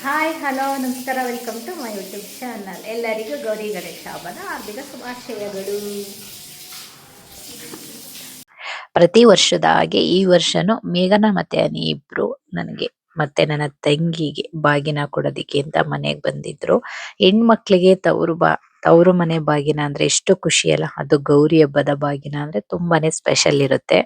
Hi hello ನಮಸ್ಕಾರ, welcome to my YouTube channel. ಎಲ್ಲರಿಗೂ ಗೌರಿ ಗಣೇಶ ಹಬ್ಬನ ಹಾರ್ದಿಕ ಶುಭಾಶಯಗಳು. ಪ್ರತಿ ವರ್ಷದ ಹಾಗೆ ಈ ವರ್ಷನೂ ಮೇಘನ ಮತ್ತೆ ಅನಿ ಇಬ್ರು ನನಗೆ ಮತ್ತೆ ನನ್ನ ತಂಗಿಗೆ ಬಾಗಿನ ಕೊಡೋದಿಕ್ಕೆ ಅಂತ ಮನೆಗೆ ಬಂದಿದ್ರು. ಹೆಣ್ಮಕ್ಳಿಗೆ ತವರು ಮನೆ ಬಾಗಿನ ಅಂದ್ರೆ ಎಷ್ಟು ಖುಷಿ ಅಲ್ಲ. ಅದು ಗೌರಿ ಹಬ್ಬದ ಬಾಗಿನ ಅಂದ್ರೆ ತುಂಬಾನೇ ಸ್ಪೆಷಲ್ ಇರುತ್ತೆ.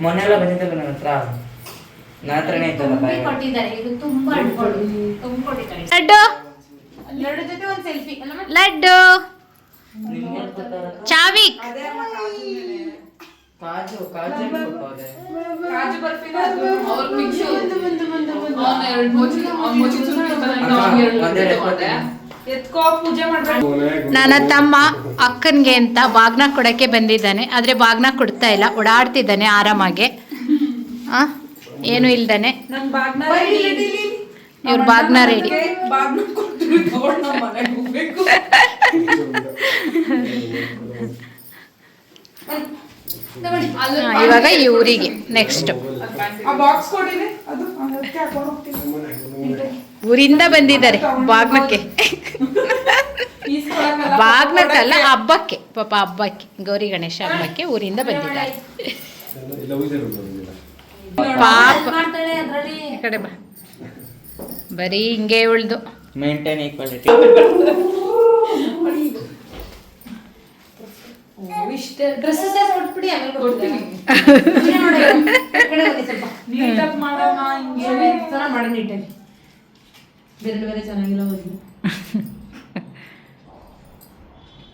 ಮೊನ್ನೆಲ್ಲ ಬಂದಿದ್ದಲ್ಲ ನನ್ನ ಹತ್ರ, ನನ್ನ ಹತ್ರನೇ ಇತ್ತಲ್ಲ ಕೊಟ್ಟಿದ್ದಾರೆ. ಇದು ತುಂಬಾ ಲಡ್ಡು ಚಾವಿ ಕಾಜು ಕಾಜು ನನ್ನ ತಮ್ಮ ಅಕ್ಕನ್ಗೆ ಅಂತ ಬಾಗ್ನ ಕೊಡಕ್ಕೆ ಬಂದಿದ್ದಾನೆ. ಆದ್ರೆ ಬಾಗ್ನ ಕೊಡ್ತಾ ಇಲ್ಲ, ಓಡಾಡ್ತಿದ್ದಾನೆ ಆರಾಮಾಗೆ, ಏನು ಇಲ್ದಾನೆ. ಇವ್ರ ಬಾಗ್ನ ರೆಡಿ. ಇವಾಗ ಇವ್ರಿಗೆ ನೆಕ್ಸ್ಟ್ ಊರಿಂದ ಬಂದಿದ್ದಾರೆ ಬಾಗ್ನಕ್ಕೆ. ಬಾಗ್ನಕ್ಕಲ್ಲ, ಹಬ್ಬಕ್ಕೆ, ಪಾಪ ಹಬ್ಬಕ್ಕೆ, ಗೌರಿ ಗಣೇಶ ಹಬ್ಬಕ್ಕೆ ಊರಿಂದ ಬಂದಿದ್ದಾರೆ. ಪಾಪ ಈ ಕಡೆ ಬಾ, ಬರೀ ಹಿಂಗೆ ಉಳ್ದು ಮೇಂಟೈನ್ ಈಕ್ವಾಲಿಟಿ.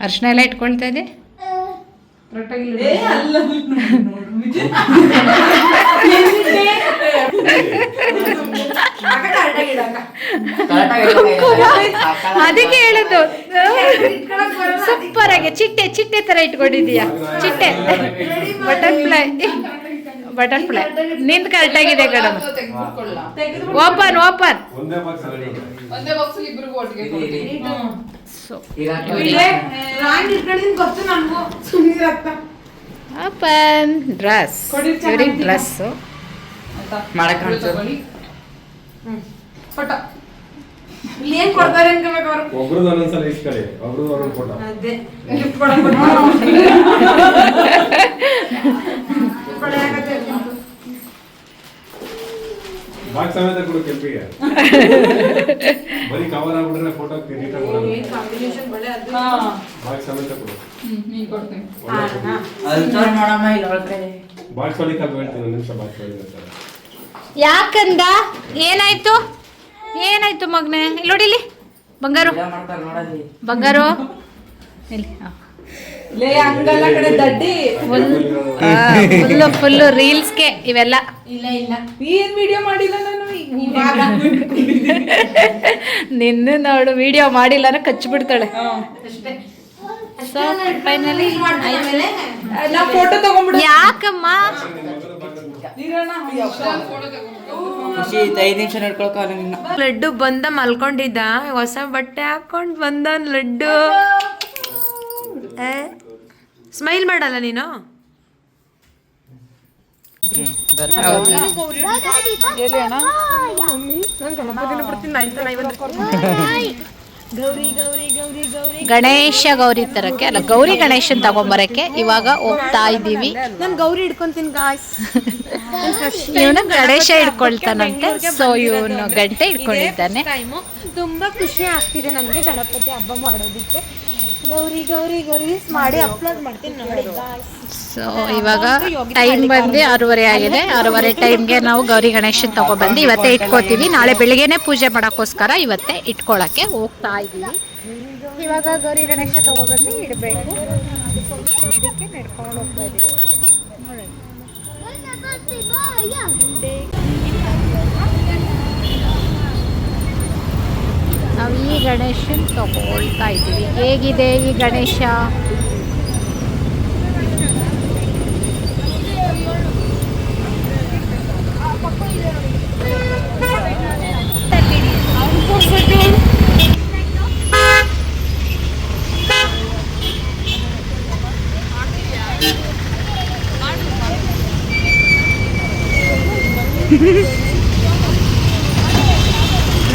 ಅರ್ಶನ ಎಲ್ಲ ಇಟ್ಕೊಳ್ತಾ ಇದೆ. ಅದಕ್ಕೆ ಹೇಳುದು, ಸೂಪರ್ ಆಗಿ ಚಿಟ್ಟೆ ಚಿಟ್ಟೆ ತರ ಇಟ್ಕೊಂಡಿದೀಯಾ. ಚಿಟ್ಟೆ ಬಟರ್ಫ್ಲೈ ನಿಂದ ಕರೆಕ್ಟ್ ಆಗಿದೆ ಕಣ. Open open open dress, dress ಏನ್ ಕೊಡ್ತಾರೆ ಅನ್ಕೋಬೇಕು ಅವರು. ಒಬ್ರದ್ದು ಒಂದೊಂದ್ಸಲ ಇಸ್ಕೊಳ್ಳಿ, ಒಬ್ರದ್ದು ಒಂದೊಂದು ಫೋಟೋ. ಅದೇ ಗಿಫ್ಟ್ ಕೊಡಕ್ಕೆ ಗಿಫ್ಟ್. 100 ಬಾಕ್ಸ್ ಅಲ್ಲಿ. 100 ಬಾಕ್ಸ್ ಅಲ್ಲಿ ಇಸ್ಕೊಳ್ಳಿ, ಒಬ್ರದ್ದು ಒಂದೊಂದ್ಸಲ ಇಸ್ಕೊಳ್ಳಿ, ಒಬ್ರದ್ದು ಒಂದೊಂದು ಫೋಟೋ. ಅದೇ ಗಿಫ್ಟ್ ಕೊಡಕ್ಕೆ. ಒಂದೇ ಬಾಕ್ಸ್ ಅಲ್ಲಿ ಇಸ್ಕೊಳ್ಳಿ, ಒಬ್ರದ್ದು ಒಂದೊಂದು ಫೋಟೋ. ಬಾಕ್ಸ್ ಸಮೇತ ಕೊಡು ಕೆಂಪಿಗೆ. ಬರೀ ಕವರ್ ಆಗ್ಬಿಟ್ರೆ ಫೋಟೋ ಎಡಿಟ್ ಮಾಡೋದು. ಕಾಂಬಿನೇಷನ್ ಒಳ್ಳೆ ಅದು. ಬಾಕ್ಸ್ ಸಮೇತ ಕೊಡು. ನೀನ್ ಕೊಡ್ತೀನಿ. ಅದು ತಗೊಂಡ್ ನೋಡಮ್ಮ ಇಲ್ಲಿ ಒಳಗಡೆ. ಬಾಕ್ಸ್ ಒಳಗೆ ಕಲ್ಲು ಹೇಳ್ತೀನಿ, ಒಂದು ನಿಮಿಷ ಬಾಕ್ಸ್ ಒಳಗೆ ಹೇಳ್ತಾರೆ. ಯಾಕಂದ ಏನಾಯ್ತು ಏನಾಯ್ತು ಮಗ್ನೆ ಇಲ್ಲಿ ನೋಡಿಲಿ ಬಂಗಾರು ಗಿಡ ಮಾಡ್ತಾರೆ ನೋಡಲ್ಲಿ. ಬಂಗಾರು ಇಲ್ಲಿ ಲೇ ಹಂಗಲ್ಲ ಕಡೆ ದಡ್ಡಿ. ಫುಲ್ಲು ರೀಲ್ಸ್ಗೆ ಇವೆಲ್ಲ ಇಲ್ಲ ಏನ್ ವಿಡಿಯೋ ಮಾಡಿಲ್ಲ ನಾನು ಇವಾಗ. ನಿನ್ನ ನೋಡು ವಿಡಿಯೋ ಮಾಡಿಲ್ಲ ಕಚ್ಚಿಬಿಡ್ತಾಳೆ. ಅಷ್ಟೇ. ಸೊ ಫೈನಲಿ ನಾ ಫೋಟೋ ತಗೊಂಡ್ಬಿಡು. ಯಾಕಮ್ಮ ಖುಷಿ 5 ನಿಮಿಷ ನಡ್ಕೊಳಕ ನಿನ್ನ. ಲಡ್ಡು ಬಂದ ಮಲ್ಕೊಂಡಿದ್ದ, ಹೊಸ ಬಟ್ಟೆ ಹಾಕೊಂಡ್ ಬಂದ ಲಡ್ಡು. ಸ್ಮೈಲ್ ಮಾಡಲ್ಲ ನೀನು? ಗಣೇಶ ಗೌರಿ ತರಕ್ಕೆ ಅಲ್ಲ ಗೌರಿ ಗಣೇಶನ್ ತಗೊಂಬರಕ್ಕೆ ಇವಾಗ ಹೋಗ್ತಾ ಇದ್ದೀವಿ. ನಾನು ಗೌರಿ ಹಿಡ್ಕೊಂತೀನಿ ಗಾಯ್ಸ್. ಇವನು ಗಣೇಶ ಹಿಡ್ಕೊಳ್ತಾನಂತೆ. ಸೊ ಇವನು ಗಂಟೆ ಹಿಡ್ಕೊಂಡಿದ್ದಾನೆ. ತುಂಬಾ ಖುಷಿ ಆಗ್ತಿದೆ ನನಗೆ ಗಣಪತಿ ಹಬ್ಬ ಮಾಡೋದಿಕ್ಕೆ. ಗೌರಿ ಗೌರಿ ಗೌರಿ ಮಾಡಿ ಅಪ್ಲೋಡ್ ಮಾಡ್ತೀನಿ ನೋಡಿ ಗಾಯ್ಸ್. ಸೊ ಇವಾಗ ಟೈಮ್ ಬಂದು 6:30 ಆಗಿದೆ. 6:30 ಟೈಮ್ಗೆ ನಾವು ಗೌರಿ ಗಣೇಶನ್ ತಗೊಬಂದು ಇವತ್ತೇ ಇಟ್ಕೋತೀವಿ. ನಾಳೆ ಬೆಳಿಗ್ಗೆನೆ ಪೂಜೆ ಮಾಡೋಕ್ಕೋಸ್ಕರ ಇವತ್ತೇ ಇಟ್ಕೊಳ್ಳೋಕ್ಕೆ ಹೋಗ್ತಾ ಇದ್ದೀವಿ. ಇವಾಗ ಗೌರಿ ಗಣೇಶ ತಗೊಬಂದು ಇಡಬೇಕು. ಇದಕ್ಕೆ ನಡ್ಕೊಂಡು ಹೋಗ್ತಾ ಇದ್ದೀವಿ. ನಾವು ಈ ಗಣೇಶನ್ ತಗೊಳ್ತಾ ಇದ್ದೀವಿ. ಹೇಗಿದೆ ಈ ಗಣೇಶ?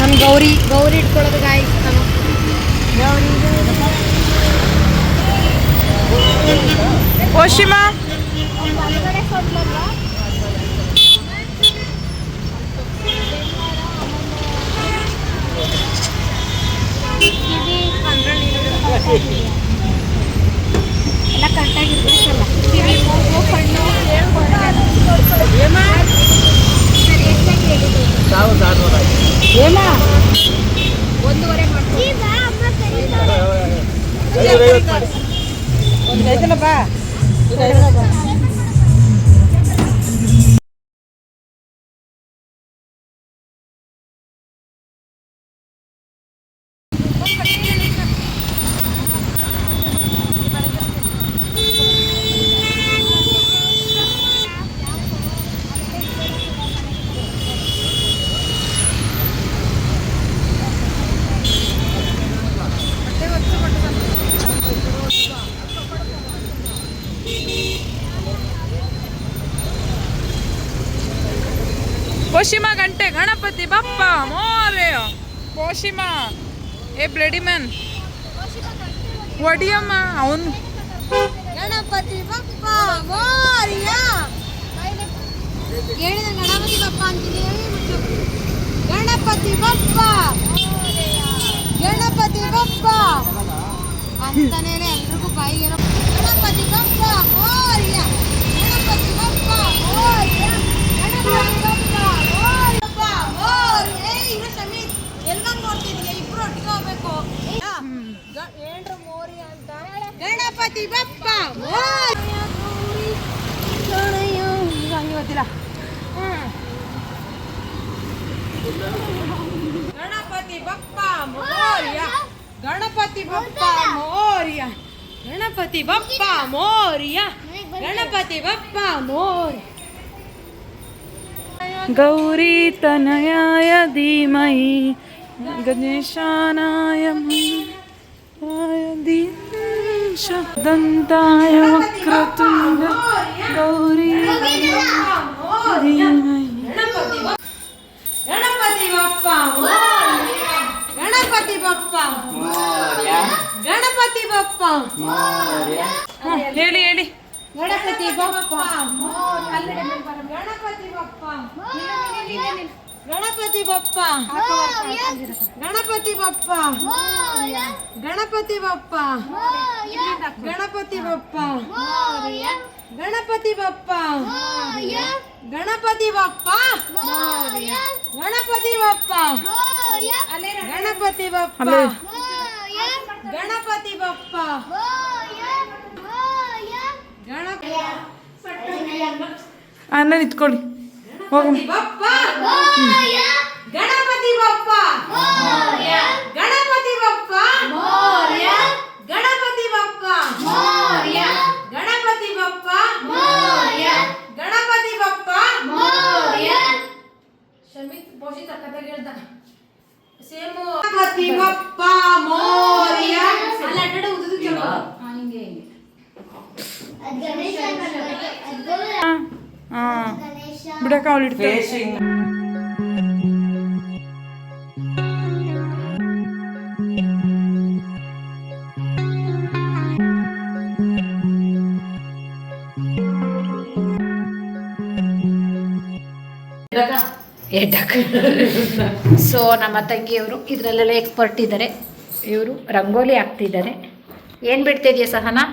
ನಾನು ಗೌರಿ ಇಟ್ಕೊಳ್ಳೋದು ಗಾಯ್ಸ್. ನಾನು ಓಶಿಮಾ ಎಲ್ಲ ಕರೆಕ್ಟಾಗಿರ್ಬೇಕಲ್ಲ. ಒಂದೂವರೆ ಪೋಷಿಮಾ ಗಂಟೆ ಗಣಪತಿ ಬಪ್ಪ ಮೋರೆ. ಪೋಷಿಮಾ ಏ ಬ್ಲಡಿ ಮ್ಯಾನ್ ಒಡಿಯಮ್ಮ ಅವನು. ಗಣಪತಿ ಬಪ್ಪ ಮೋರಿಯ ಹೇಳಿದ ಗಣಪತಿ ಬಪ್ಪ ಅಂತೀನಿ. ಗಣಪತಿ ಬಪ್ಪ ಗಣಪತಿ ಬಪ್ಪ ಅಂತಾನೆ ಎಲ್ರಿಗೂ ಬಾಯಿಗೆ ಗಣಪತಿ ಬಪ್ಪ ಮೋರಿಯ ಗಣಪತಿ ಬಪ್ಪ ಮೋರಿಯ ಗಣಪತಿ ಬಪ್ಪ ಮೋರಿಯಪ್ಪ ಮೋರಿಯ. ಇನ್ನು ಸಮೀತ್ ಎಲ್ಗಂಗ್ ನೋಡ್ತಿದೀಯ? ಇಬ್ರು ಒಟ್ಟಿಗೆ ಹೋಗ್ಬೇಕು. ಏನ್ರ ಮೋರಿಯ ಅಂತ ಗಣಪತಿ ಬಪ್ಪ ಮೋರಿಯ ಗೊತ್ತಿಲ್ಲ. ಗಣಪತಿ ಬಪ್ಪ ಮೋರಿಯ ಗಣಪತಿ ಬಪ್ಪ ಮೋರಿಯ ಗಣಪತಿ ಬಪ್ಪ ಮೋರಿಯ ಗಣಪತಿ ಬಪ್ಪ ಮೋರಿಯ. ಗೌರಿ ತನಯಾಯ ಧೀಮಹಿ ಗಣೇಶಾನಾಯ ದಂತಾಯ ವಕ್ರತುಂಡ ಗೌರಿ ಧೀಮಹಿ. ಗಣಪತಿ ಬಪ್ಪ ಗಣಪತಿ ಬಪ್ಪ ಗಣಪತಿ ಬಪ್ಪ ಹೇಳಿ ಹೇಳಿ. ಗಣಪತಿ ಬಪ್ಪ ಗಣಪತಿ ಬಪ್ಪ ಗಣಪತಿ ಬಪ್ಪ ಗಣಪತಿ ಬಪ್ಪ ಗಣಪತಿ ಬಪ್ಪ ಗಣಪತಿ ಬಪ್ಪ ಗಣಪತಿ ಬಪ್ಪ ಗಣಪತಿ ಬಪ್ಪ ಗಣಪತಿ ಬಪ್ಪ ಗಣಪತಿ ಬಪ್ಪ ಗಣಪತಿ ಬಪ್ಪ ಅನ್ನ ನಿಂತ್ಕೊಳ್ಳಿ ಹೋಗು. ಬಪ್ಪ ಗಣಪತಿ ಬಪ್ಪ ಗಣಪತಿ ಬಪ್ಪ ಗಣಪತಿ ಬಪ್ಪ ಗಣಪತಿ ಬಪ್ಪ ಗಣಪತಿ ಬಪ್ಪ ಗಣಪತಿ ಬಪ್ಪ ಮೋರ್ಯ ಬಿಡಕ್ಕ ಅವಳು ಇಡ್ತಾಳೆ. ಫೇಶಿಂಗ್ ಸೊ ನಮ್ಮ ತಂಗಿಯವರು ಇದರಲ್ಲೆಲ್ಲ ಎಕ್ಸ್ಪರ್ಟ್ ಇದ್ದಾರೆ. ಇವರು ರಂಗೋಲಿ ಹಾಕ್ತಿದ್ದಾರೆ. ಏನು ಬಿಡ್ತಿದ್ಯಾ ಸಹನಾ?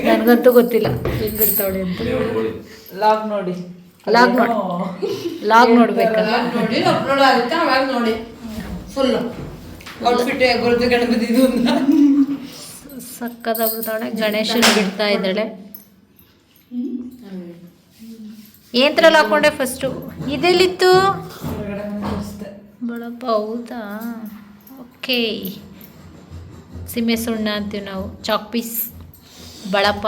ನನಗಂತೂ ಗೊತ್ತಿಲ್ಲ ಏನು ಬಿಡ್ತಾವಳೆ ಅಂತ. ಲಾಗ್ ನೋಡಿ ಲಾಗ್ ನೋಡ್ಬೇಕಾ? ನೋಡಿ ಅಪ್ಲೋಡ್ ಆಗುತ್ತೆ ಅವಾಗ ನೋಡಿ ಫುಲ್ ಔಟ್ಫಿಟ್ ಬರುತ್ತೆ ಗಣಪತಿದು ಅಂತ. ಸಕ್ಕದಾಗ್ಬಿಡ್ತಾಳೆ. ಗಣೇಶನ ಬಿಡ್ತಾ ಇದ್ದಾಳೆ. ಏನ್ರಲ್ಲಿ ಹಾಕೊಂಡೆ ಫಸ್ಟು? ಇದೆಲ್ಲಿತ್ತು ಬಳಪ? ಹೌದಾ, ಓಕೆ. ಸಿಮೆ ಸುಣ್ಣ ಅಂತೀವಿ ನಾವು, ಚಾಕ್ ಪೀಸ್, ಬಳಪ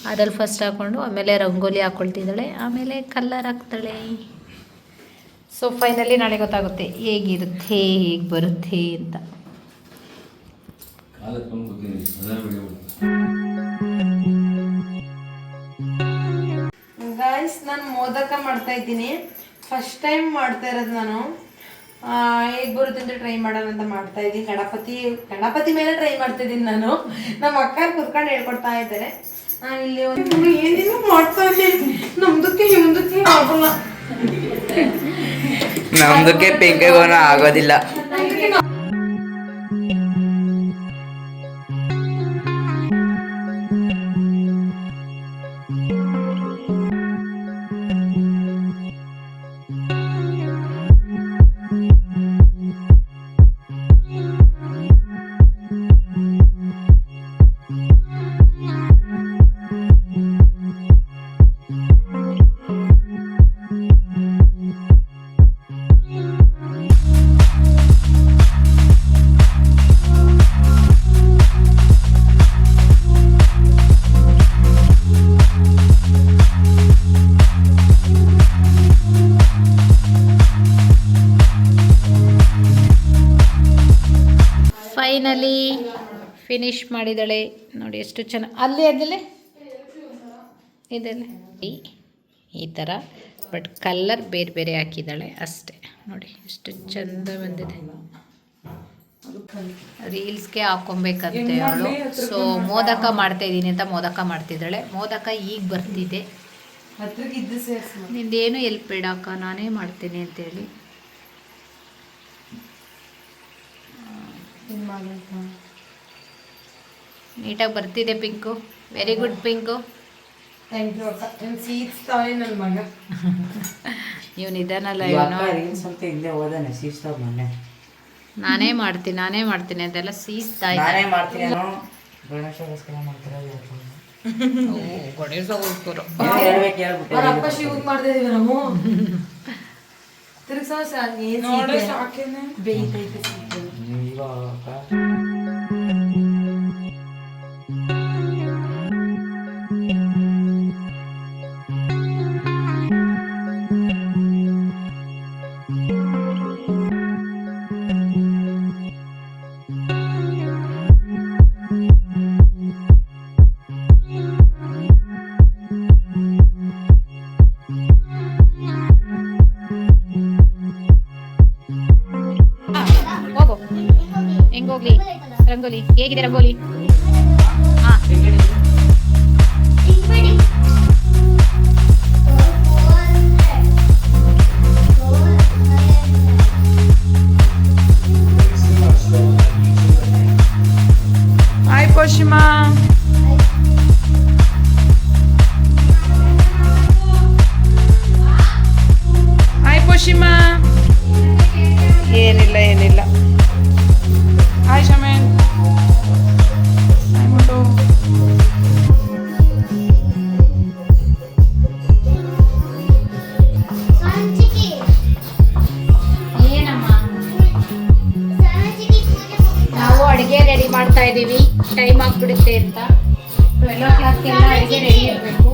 ಅದ್ರಲ್ಲಿ ಫಸ್ಟ್ ಹಾಕ್ಕೊಂಡು ಆಮೇಲೆ ರಂಗೋಲಿ ಹಾಕ್ಕೊಳ್ತಿದ್ದಾಳೆ, ಆಮೇಲೆ ಕಲ್ಲರ್ ಹಾಕ್ತಾಳೆ. ಸೊ ಫೈನಲಿ ನಾಳೆ ಗೊತ್ತಾಗುತ್ತೆ ಹೇಗಿರುತ್ತೆ, ಹೇಗೆ ಬರುತ್ತೆ ಅಂತ. ಗೈಸ್, ನಾನು ಮೋದಕ ಮಾಡ್ತಾ ಇದ್ದೀನಿ. ಫಸ್ಟ್ ಟೈಮ್ ಮಾಡ್ತಾ ಇರೋದು ನಾನು. ಹೇಗೆ ಬರುತ್ತೆ ಅಂತ ಟ್ರೈ ಮಾಡೋಣ ಅಂತ ಮಾಡ್ತಾ ಇದ್ದೀನಿ. ಗಣಪತಿ ಮೇಲೆ ಟ್ರೈ ಮಾಡ್ತಾ ಇದ್ದೀನಿ ನಾನು. ನಮ್ಮ ಅಕ್ಕ ಕುತ್ಕೊಂಡು ಹೇಳ್ಕೊಡ್ತಾ ಇದ್ದಾರೆ. ನಾನು ಇಲ್ಲಿ ಒಂದು ಏನೇನೋ ಮಾಡ್ತಾ ಇದ್ದೀನಿ. ನಮ್ದಕ್ಕೆ ಹಿಂದಕ್ಕೆ ಆಗೋಲ್ಲ. ನಮ್ದಕ್ಕೆ ಪಿಂಕೆಗೋನ ಆಗೋದಿಲ್ಲ. ಫೈನಲಿ ಫಿನಿಶ್ ಮಾಡಿದ್ದಾಳೆ ನೋಡಿ. ಎಷ್ಟು ಚೆನ್ನಾಗಿ ಅಲ್ಲಿ ಅದಲ್ಲೇ ಇದೆಲ್ಲ ಈ ಥರ, ಬಟ್ ಕಲ್ಲರ್ ಬೇರೆ ಬೇರೆ ಹಾಕಿದ್ದಾಳೆ ಅಷ್ಟೇ. ನೋಡಿ ಎಷ್ಟು ಚಂದ ಬಂದಿದೆ. ರೀಲ್ಸ್ಗೆ ಹಾಕೊಬೇಕಂತೆ ಅವಳು. ಸೊ ಮೋದಕ ಮಾಡ್ತಾ ಇದ್ದೀನಿ ಅಂತ ಮೋದಕ ಮಾಡ್ತಿದ್ದಾಳೆ. ಮೋದಕ ಈಗ ಬರ್ತಿದೆ. ನಿಂದೇನು ಎಲ್ಪ್ ಬೇಡಕ್ಕ, ನಾನೇ ಮಾಡ್ತೀನಿ ಅಂತೇಳಿ. ನೀಟಾಗಿ ಬರ್ತಿದೆ Pinku. Very good Pinku. Thank you ಅಕ್ಕ. ಸೀತಾವೆ ನನ್ನ ಮಗ. ಇವನು ಇದಾನಲ್ಲ, ಇವನು ಸ್ವಲ್ಪ ಹಿಂದೆ ಹೋದಾನೆ ಸೀಸ್ತಾ ಮೊನ್ನೆ. ನಾನೇ ಮಾಡ್ತೀನಿ ಅಂತೆಲ್ಲ ಸೀಸ್ತಾ ನಾನೇ ಮಾಡ್ತೀನಿ. ಗಣೇಶಗೋಸ್ಕರ ಮಾಡ್ತಾರೆ. ಗಣೇಶಗೋಸ್ಕರ ಹೇಳ್ಬೇಕು ಹೇಳ್ಬಿಟ್ಟು ಅವ್ರ ಅಪ್ಪ ಶಿವಗ್ ಮಾಡ್ತಾ ಇದೀವಿ ನಾವು. ತಿರ್ಗ್ಸೋ ಬೇಯ್ತೈತೆ ಇವಾಗ ಹೋಗು. ಹೆಂಗೋಗ್ಲಿ ರಂಗೋಲಿ? ಹೇಗಿದೆ ರಂಗೋಲಿ? ಹಾಂ, ಇದೀವಿ, ಟೈಮ್ ಆಗ್ಬಿಡುತ್ತೆ ಅಂತ. 12 o'clockಗೆಲ್ಲ ಅಡುಗೆ ರೆಡಿ ಇರಬೇಕು.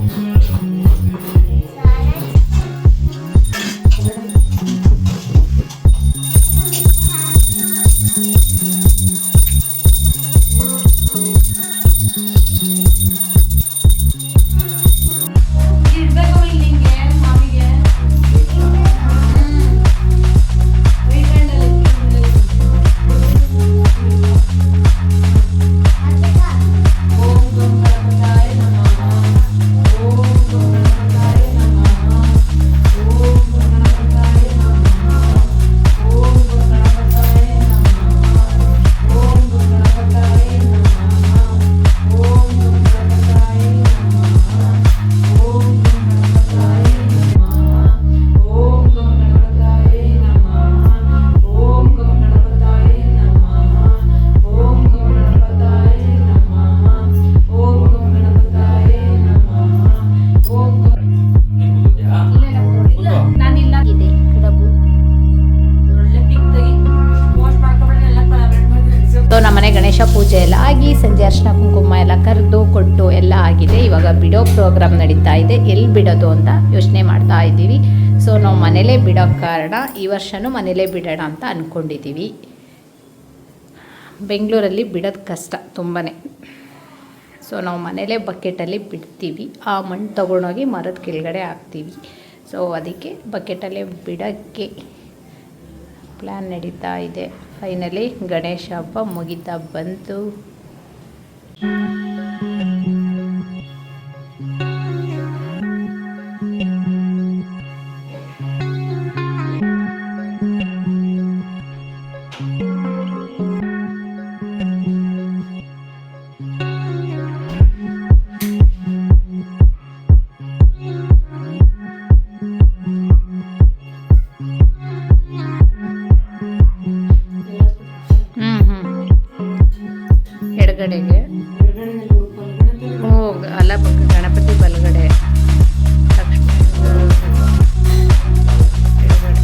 ನಮ್ಮನೆ ಗಣೇಶ ಪೂಜೆ ಎಲ್ಲ ಆಗಿ ಸಂಜೆ ಅರ್ಶಿನ ಕುಂಕುಮ ಎಲ್ಲ ಕರೆದು ಕೊಟ್ಟು ಎಲ್ಲ ಆಗಿದೆ. ಇವಾಗ ಬಿಡೋ ಪ್ರೋಗ್ರಾಮ್ ನಡೀತಾ ಇದೆ. ಎಲ್ಲಿ ಬಿಡೋದು ಅಂತ ಯೋಚನೆ ಮಾಡ್ತಾ ಇದ್ದೀವಿ. ಸೊ ನಾವು ಮನೇಲೇ ಬಿಡೋ ಕಾರಣ ಈ ವರ್ಷವೂ ಮನೇಲೇ ಬಿಡೋಣ ಅಂತ ಅಂದ್ಕೊಂಡಿದ್ದೀವಿ. ಬೆಂಗಳೂರಲ್ಲಿ ಬಿಡೋದು ಕಷ್ಟ ತುಂಬಾ. ಸೊ ನಾವು ಮನೇಲೇ ಬಕೆಟಲ್ಲಿ ಬಿಡ್ತೀವಿ. ಆ ಮಣ್ಣು ತೊಗೊಂಡೋಗಿ ಮರದ ಕೆಳಗಡೆ ಹಾಕ್ತೀವಿ. ಸೊ ಅದಕ್ಕೆ ಬಕೆಟಲ್ಲೇ ಬಿಡೋಕ್ಕೆ ಪ್ಲ್ಯಾನ್ ನಡೀತಾ ಇದೆ. ಫೈನಲಿ ಗಣೇಶ ಹಬ್ಬ ಮುಗಿತಾ ಬಂತು. ಎಡಗಡೆಗೆ ಅಲ್ಲ, ಗಣಪತಿ ಬಲಗಡೆ, ಲಕ್ಷ್ಮೀ ಎಡಗಡೆ.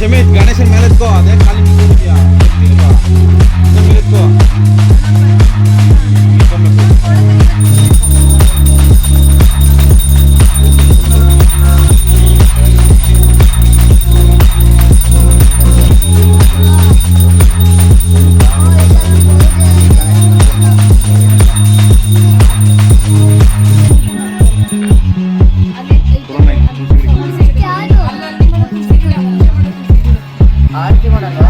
ಸಮೇತ್ ಗಣೇಶನ ಮೇಲೆ ಎತ್ಕೋ ಅದೇ ಖಾಲಿ ನಿಂತಿದ್ಯಾ ಎತ್ತಿಲ್ವಾ ಮೇಲೆ ಎತ್ಕೋ ಆರತಿ ಮಾಡಲ್ಲ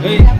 ಏಯ್